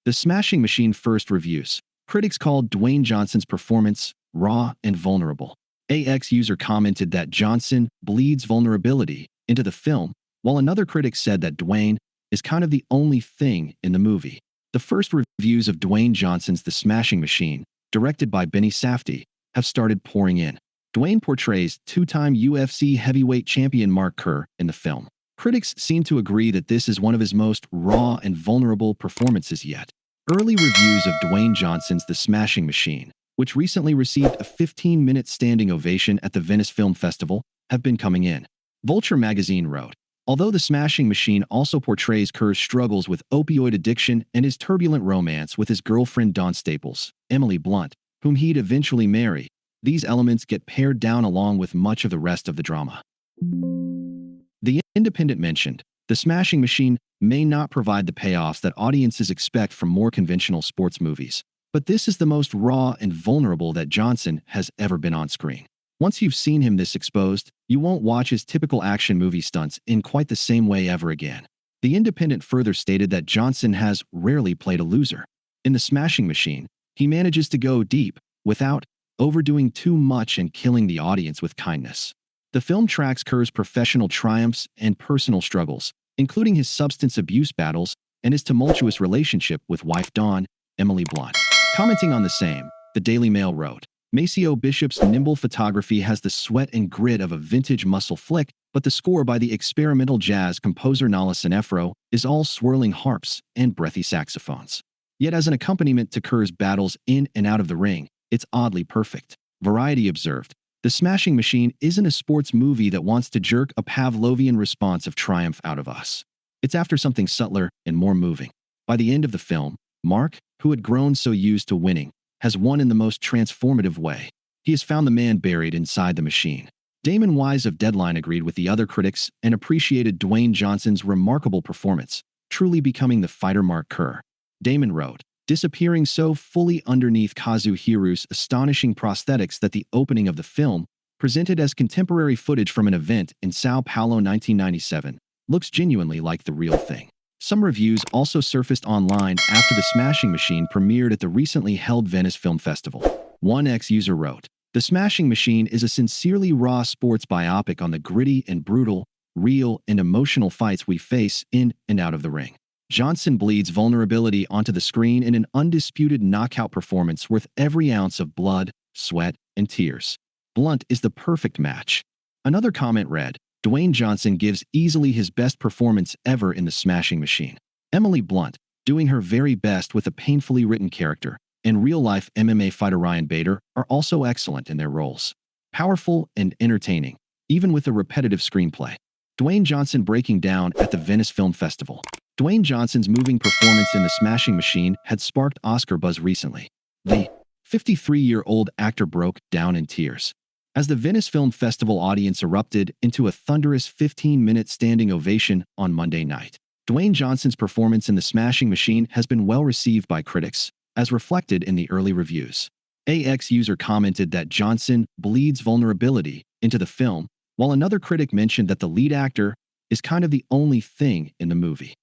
The Smashing Machine first reviews. Critics called Dwayne Johnson's performance raw and vulnerable. AX user commented that Johnson bleeds vulnerability into the film, while another critic said that Dwayne is kind of the only thing in the movie. The first reviews of Dwayne Johnson's The Smashing Machine, directed by Benny Safdie, have started pouring in. Dwayne portrays two-time UFC heavyweight champion Mark Kerr in the film. Critics seem to agree that this is one of his most raw and vulnerable performances yet. Early reviews of Dwayne Johnson's The Smashing Machine, which recently received a 15-minute standing ovation at the Venice Film Festival, have been coming in. Vulture magazine wrote, although The Smashing Machine also portrays Kerr's struggles with opioid addiction and his turbulent romance with his girlfriend Dawn Staples, Emily Blunt, whom he'd eventually marry, these elements get pared down along with much of the rest of the drama. The Independent mentioned, The Smashing Machine may not provide the payoffs that audiences expect from more conventional sports movies, but this is the most raw and vulnerable that Johnson has ever been on screen. Once you've seen him this exposed, you won't watch his typical action movie stunts in quite the same way ever again. The Independent further stated that Johnson has rarely played a loser. In The Smashing Machine, he manages to go deep without overdoing too much and killing the audience with kindness. The film tracks Kerr's professional triumphs and personal struggles, including his substance abuse battles and his tumultuous relationship with wife Dawn, Emily Blunt. Commenting on the same, the Daily Mail wrote, Maceo Bishop's nimble photography has the sweat and grit of a vintage muscle flick, but the score by the experimental jazz composer Nala Sinefro is all swirling harps and breathy saxophones. Yet as an accompaniment to Kerr's battles in and out of the ring, it's oddly perfect. Variety observed, The Smashing Machine isn't a sports movie that wants to jerk a Pavlovian response of triumph out of us. It's after something subtler and more moving. By the end of the film, Mark, who had grown so used to winning, has won in the most transformative way. He has found the man buried inside the machine. Damon Wise of Deadline agreed with the other critics and appreciated Dwayne Johnson's remarkable performance, truly becoming the fighter Mark Kerr. Damon wrote, disappearing so fully underneath Kazuhiro's astonishing prosthetics that the opening of the film, presented as contemporary footage from an event in Sao Paulo 1997, looks genuinely like the real thing. Some reviews also surfaced online after The Smashing Machine premiered at the recently held Venice Film Festival. One ex-user wrote, The Smashing Machine is a sincerely raw sports biopic on the gritty and brutal, real and emotional fights we face in and out of the ring. Johnson bleeds vulnerability onto the screen in an undisputed knockout performance worth every ounce of blood, sweat, and tears. Blunt is the perfect match. Another comment read, Dwayne Johnson gives easily his best performance ever in The Smashing Machine. Emily Blunt, doing her very best with a painfully written character, and real-life MMA fighter Ryan Bader are also excellent in their roles. Powerful and entertaining, even with a repetitive screenplay. Dwayne Johnson breaking down at the Venice Film Festival. Dwayne Johnson's moving performance in The Smashing Machine had sparked Oscar buzz recently. The 53-year-old actor broke down in tears as the Venice Film Festival audience erupted into a thunderous 15-minute standing ovation on Monday night. Dwayne Johnson's performance in The Smashing Machine has been well received by critics, as reflected in the early reviews. AX user commented that Johnson bleeds vulnerability into the film, while another critic mentioned that the lead actor is kind of the only thing in the movie.